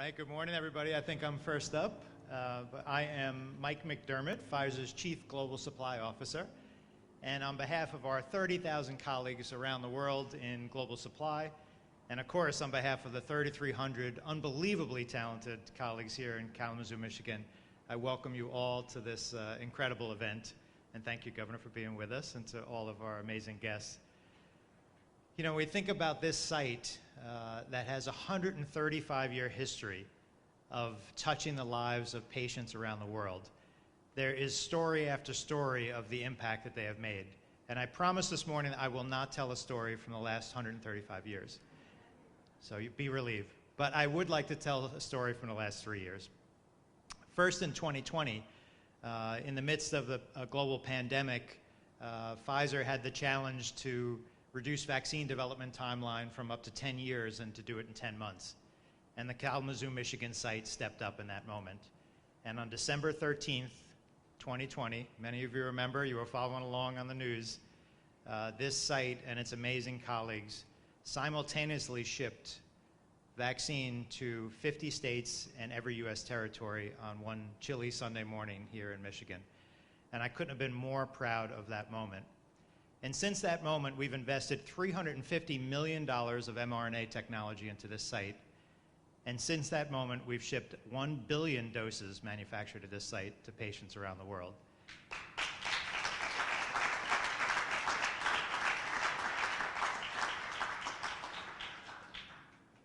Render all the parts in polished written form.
right, good morning, everybody. I think I'm first up. But I am Mike McDermott, Pfizer's Chief Global Supply Officer. And on behalf of our 30,000 colleagues around the world in global supply, and of course on behalf of the 3,300 unbelievably talented colleagues here in Kalamazoo, Michigan, I welcome you all to this incredible event. And thank you, Governor, for being with us, and to all of our amazing guests. You know, we think about this site that has a 135-year history of touching the lives of patients around the world. There is story after story of the impact that they have made. And I promise this morning that I will not tell a story from the last 135 years. So you be relieved. But I would like to tell a story from the last 3 years. First, in 2020, in the midst of a global pandemic, Pfizer had the challenge to reduce vaccine development timeline from up to 10 years and to do it in 10 months. And the Kalamazoo, Michigan site stepped up in that moment. And on December 13th, 2020, many of you remember, you were following along on the news, this site and its amazing colleagues simultaneously shipped vaccine to 50 states and every U.S. territory on one chilly Sunday morning here in Michigan. And I couldn't have been more proud of that moment. And since that moment, we've invested $350 million of mRNA technology into this site. And since that moment, we've shipped 1 billion doses manufactured at this site to patients around the world.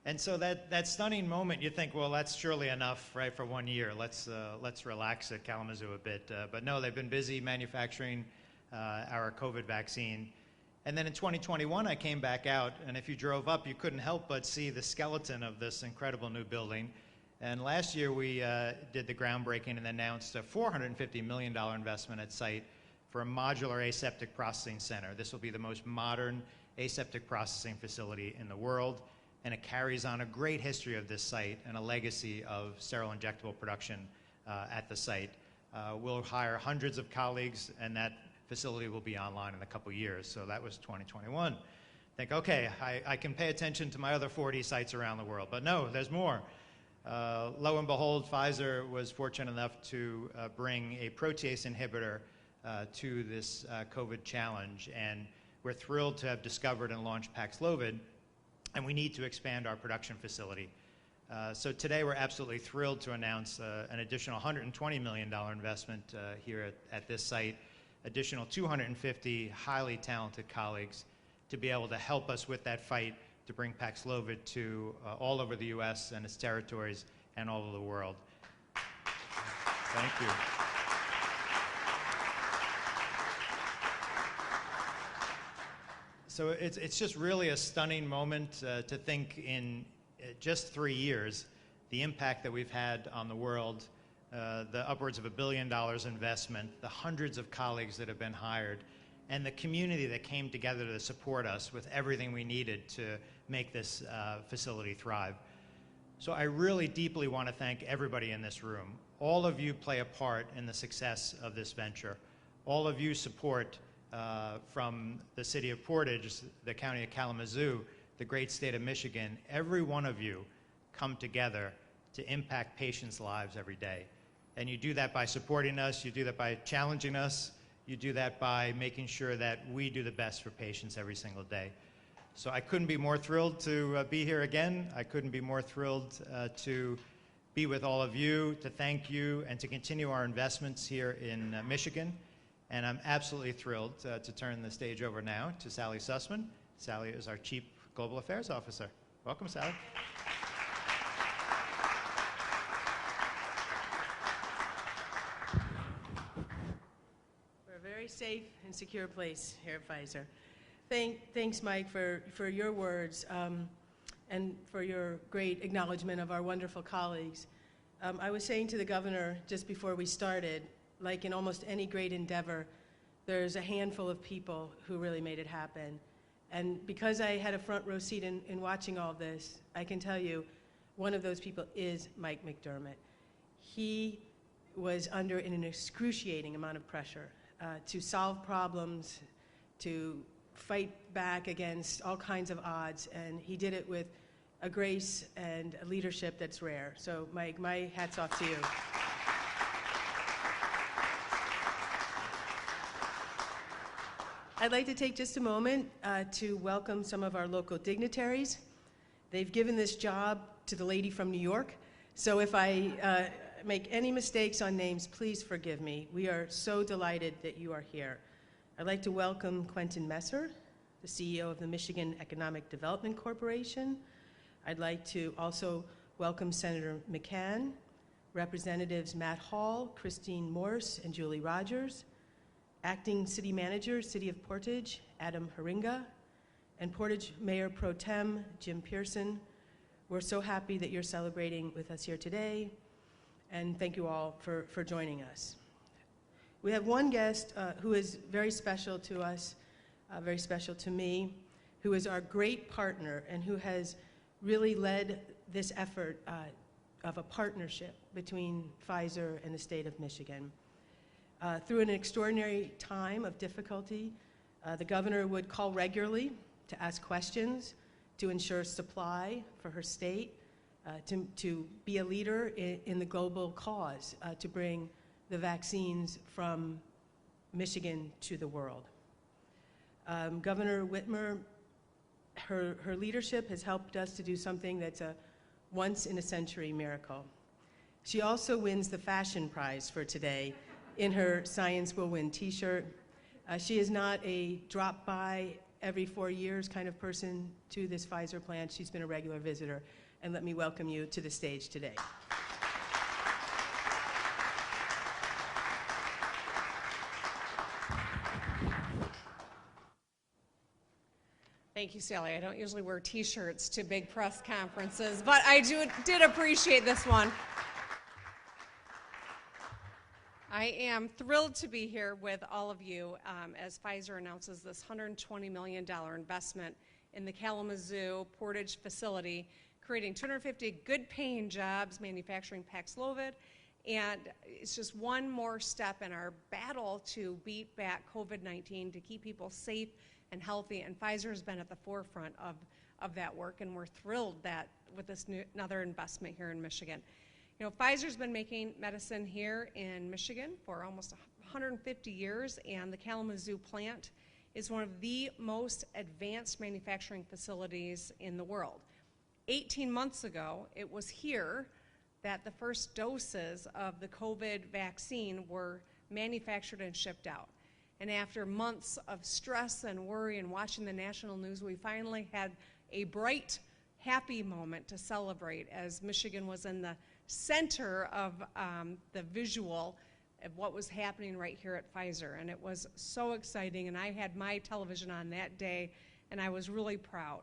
And so that stunning moment, you think, well, that's surely enough, right, for 1 year. Let's relax at Kalamazoo a bit. But no, they've been busy manufacturing our COVID vaccine. And then in 2021, I came back out, and if you drove up, you couldn't help but see the skeleton of this incredible new building. And last year, we did the groundbreaking and announced a $450 million investment at site for a modular aseptic processing center. This will be the most modern aseptic processing facility in the world, and it carries on a great history of this site and a legacy of sterile injectable production at the site. We'll hire hundreds of colleagues, and that facility will be online in a couple years. So that was 2021. Think, okay, I can pay attention to my other 40 sites around the world. But no, there's more. Lo and behold, Pfizer was fortunate enough to bring a protease inhibitor to this COVID challenge. And we're thrilled to have discovered and launched Paxlovid. And we need to expand our production facility. So today we're absolutely thrilled to announce an additional $120 million investment here at this site, additional 250 highly talented colleagues to be able to help us with that fight to bring Paxlovid to all over the U.S. and its territories and all over the world. Thank you. So it's just really a stunning moment to think in just 3 years, the impact that we've had on the world, the upwards of $1 billion investment, the hundreds of colleagues that have been hired, and the community that came together to support us with everything we needed to make this facility thrive. So I really deeply want to thank everybody in this room. All of you play a part in the success of this venture. All of you support from the city of Portage, the county of Kalamazoo, the great state of Michigan. Every one of you come together to impact patients' lives every day. And you do that by supporting us, you do that by challenging us, you do that by making sure that we do the best for patients every single day. So I couldn't be more thrilled to be here again. I couldn't be more thrilled to be with all of you, to thank you, and to continue our investments here in Michigan. And I'm absolutely thrilled to turn the stage over now to Sally Sussman. Sally is our Chief Global Affairs Officer. Welcome, Sally. Safe and secure place here at Pfizer. Thanks, Mike, for your words and for your great acknowledgement of our wonderful colleagues. I was saying to the governor just before we started, like in almost any great endeavor, there's a handful of people who really made it happen. And because I had a front row seat in watching all this, I can tell you one of those people is Mike McDermott. He was under an excruciating amount of pressure to solve problems, to fight back against all kinds of odds, and he did it with a grace and a leadership that's rare. So Mike, my hat's off to you. I'd like to take just a moment to welcome some of our local dignitaries. They've given this job to the lady from New York, so if I make any mistakes on names, please forgive me. We are so delighted that you are here. I'd like to welcome Quentin Messer, the CEO of the Michigan Economic Development Corporation. I'd like to also welcome Senator McCann, Representatives Matt Hall, Christine Morse, and Julie Rogers, Acting City Manager, City of Portage, Adam Haringa, and Portage Mayor Pro Tem, Jim Pearson. We're so happy that you're celebrating with us here today, and thank you all for joining us. We have one guest who is very special to us, very special to me, who is our great partner and who has really led this effort of a partnership between Pfizer and the state of Michigan. Through an extraordinary time of difficulty, the governor would call regularly to ask questions, to ensure supply for her state, to be a leader in the global cause, to bring the vaccines from Michigan to the world. Governor Whitmer, her leadership has helped us to do something that's a once-in-a-century miracle. She also wins the fashion prize for today in her Science Will Win t-shirt. She is not a drop-by every 4 years kind of person to this Pfizer plant. She's been a regular visitor. And let me welcome you to the stage today. Thank you, Sally. I don't usually wear t-shirts to big press conferences, but I did appreciate this one. I am thrilled to be here with all of you as Pfizer announces this $120 million investment in the Kalamazoo Portage facility, creating 250 good-paying jobs manufacturing Paxlovid, and it's just one more step in our battle to beat back COVID-19, to keep people safe and healthy, and Pfizer has been at the forefront of that work, and we're thrilled that with this another investment here in Michigan. You know, Pfizer's been making medicine here in Michigan for almost 150 years, and the Kalamazoo plant is one of the most advanced manufacturing facilities in the world. 18 months ago, it was here that the first doses of the COVID vaccine were manufactured and shipped out. And after months of stress and worry and watching the national news, we finally had a bright, happy moment to celebrate as Michigan was in the center of the visual of what was happening right here at Pfizer. And it was so exciting, and I had my television on that day, and I was really proud.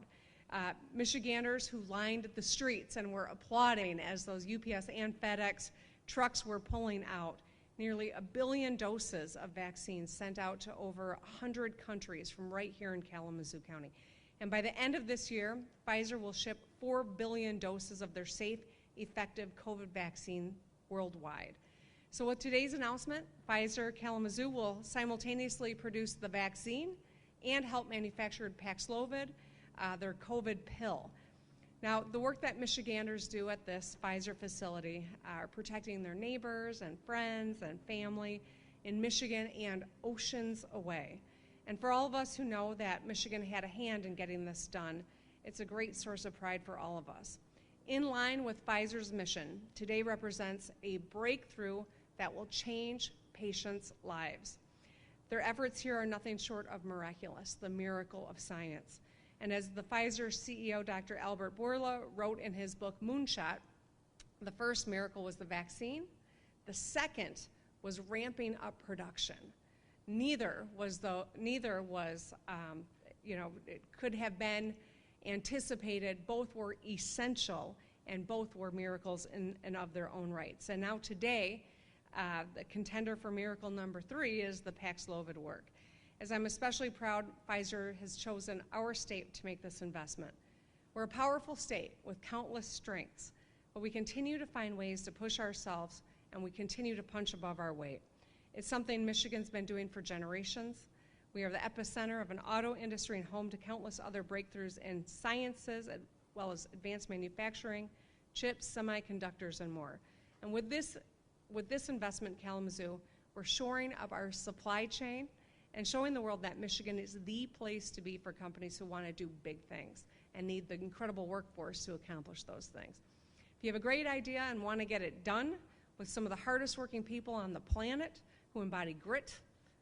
Michiganders who lined the streets and were applauding as those UPS and FedEx trucks were pulling out. Nearly 1 billion doses of vaccines sent out to over 100 countries from right here in Kalamazoo County. And by the end of this year, Pfizer will ship 4 billion doses of their safe, effective COVID vaccine worldwide. So with today's announcement, Pfizer Kalamazoo will simultaneously produce the vaccine and help manufacture Paxlovid, their COVID pill. Now, the work that Michiganders do at this Pfizer facility are protecting their neighbors and friends and family in Michigan and oceans away. And for all of us who know that Michigan had a hand in getting this done, it's a great source of pride for all of us. In line with Pfizer's mission, today represents a breakthrough that will change patients' lives. Their efforts here are nothing short of miraculous, the miracle of science. And as the Pfizer CEO, Dr. Albert Bourla, wrote in his book, Moonshot, the first miracle was the vaccine. The second was ramping up production. Neither was, it could have been anticipated. Both were essential, and both were miracles in and of their own rights. And now today, the contender for miracle number 3 is the Paxlovid work. As I'm especially proud, Pfizer has chosen our state to make this investment. We're a powerful state with countless strengths, but we continue to find ways to push ourselves, and we continue to punch above our weight. It's something Michigan's been doing for generations. We are the epicenter of an auto industry and home to countless other breakthroughs in sciences well as advanced manufacturing, chips, semiconductors, and more. And with this investment in Kalamazoo, we're shoring up our supply chain and showing the world that Michigan is the place to be for companies who want to do big things and need the incredible workforce to accomplish those things. If you have a great idea and want to get it done with some of the hardest working people on the planet who embody grit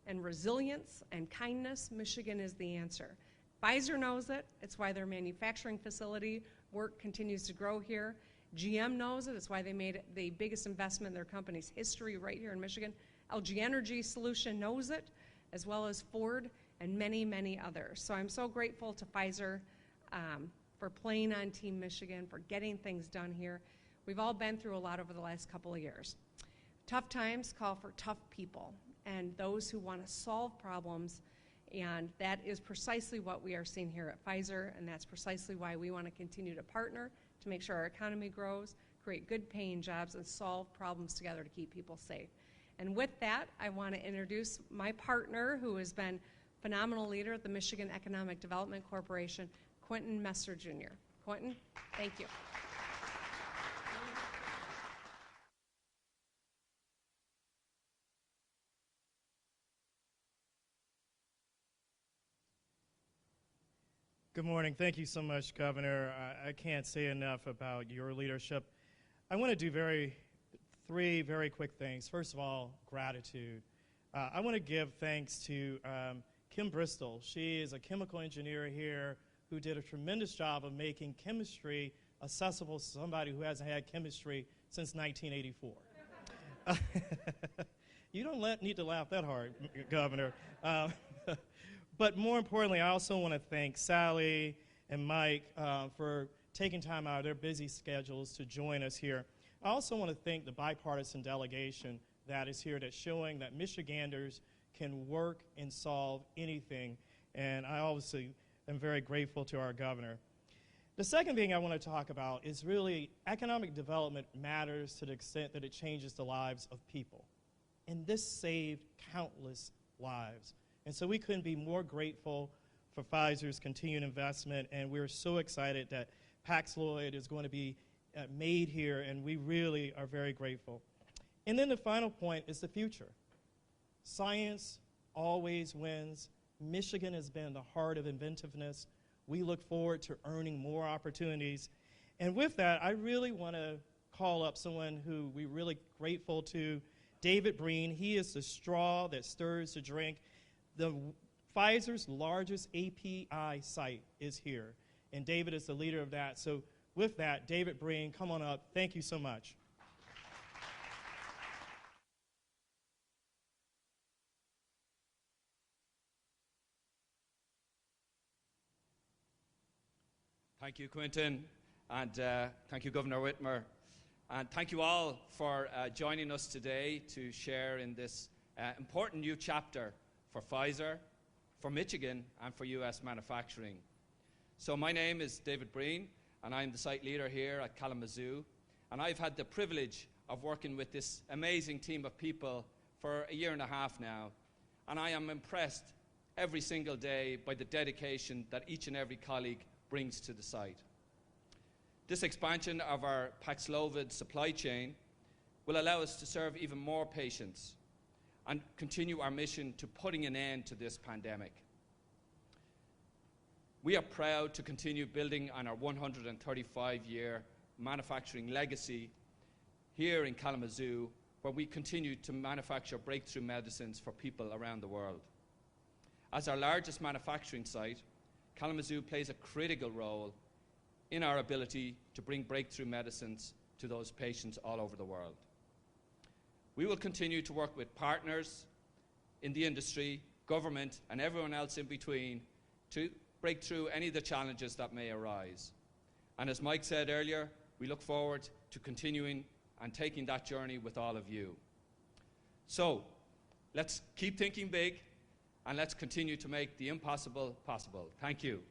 and resilience and kindness, Michigan is the answer. Pfizer knows it. It's why their manufacturing facility work continues to grow here. GM knows it. It's why they made the biggest investment in their company's history right here in Michigan. LG Energy Solution knows it, as well as Ford and many, many others. So I'm so grateful to Pfizer for playing on Team Michigan, for getting things done here. We've all been through a lot over the last couple of years. Tough times call for tough people and those who want to solve problems, and that is precisely what we are seeing here at Pfizer, and that's precisely why we want to continue to partner to make sure our economy grows, create good paying jobs, and solve problems together to keep people safe. And with that, I want to introduce my partner, who has been a phenomenal leader at the Michigan Economic Development Corporation, Quentin Messer Jr. Quentin, thank you. Good morning. Thank you so much, Governor. I can't say enough about your leadership. I want to do three very quick things. First of all, gratitude. I want to give thanks to Kim Bristol. She is a chemical engineer here who did a tremendous job of making chemistry accessible to somebody who hasn't had chemistry since 1984. You don't need to laugh that hard, Governor. But more importantly, I also want to thank Sally and Mike for taking time out of their busy schedules to join us here. I also want to thank the bipartisan delegation that is here, that's showing that Michiganders can work and solve anything, and I obviously am very grateful to our governor. The second thing I want to talk about is really economic development matters to the extent that it changes the lives of people, and this saved countless lives. And so we couldn't be more grateful for Pfizer's continued investment, and we're so excited that Paxlovid is going to be made here, and we really are very grateful. And then the final point is the future. Science always wins. Michigan has been the heart of inventiveness. We look forward to earning more opportunities. And with that, I really want to call up someone who we're really grateful to, David Breen. He is the straw that stirs the drink. Pfizer's largest API site is here, and David is the leader of that. So with that, David Breen, come on up. Thank you so much. Thank you, Quentin, and thank you, Governor Whitmer. And thank you all for joining us today to share in this important new chapter for Pfizer, for Michigan, and for U.S. manufacturing. So my name is David Breen, and I'm the site leader here at Kalamazoo. And I've had the privilege of working with this amazing team of people for a year and a half now. And I am impressed every single day by the dedication that each and every colleague brings to the site. This expansion of our Paxlovid supply chain will allow us to serve even more patients and continue our mission to putting an end to this pandemic. We are proud to continue building on our 135-year manufacturing legacy here in Kalamazoo, where we continue to manufacture breakthrough medicines for people around the world. As our largest manufacturing site, Kalamazoo plays a critical role in our ability to bring breakthrough medicines to those patients all over the world. We will continue to work with partners in the industry, government, and everyone else in between to break through any of the challenges that may arise. And as Mike said earlier, we look forward to continuing and taking that journey with all of you. So let's keep thinking big, and let's continue to make the impossible possible. Thank you.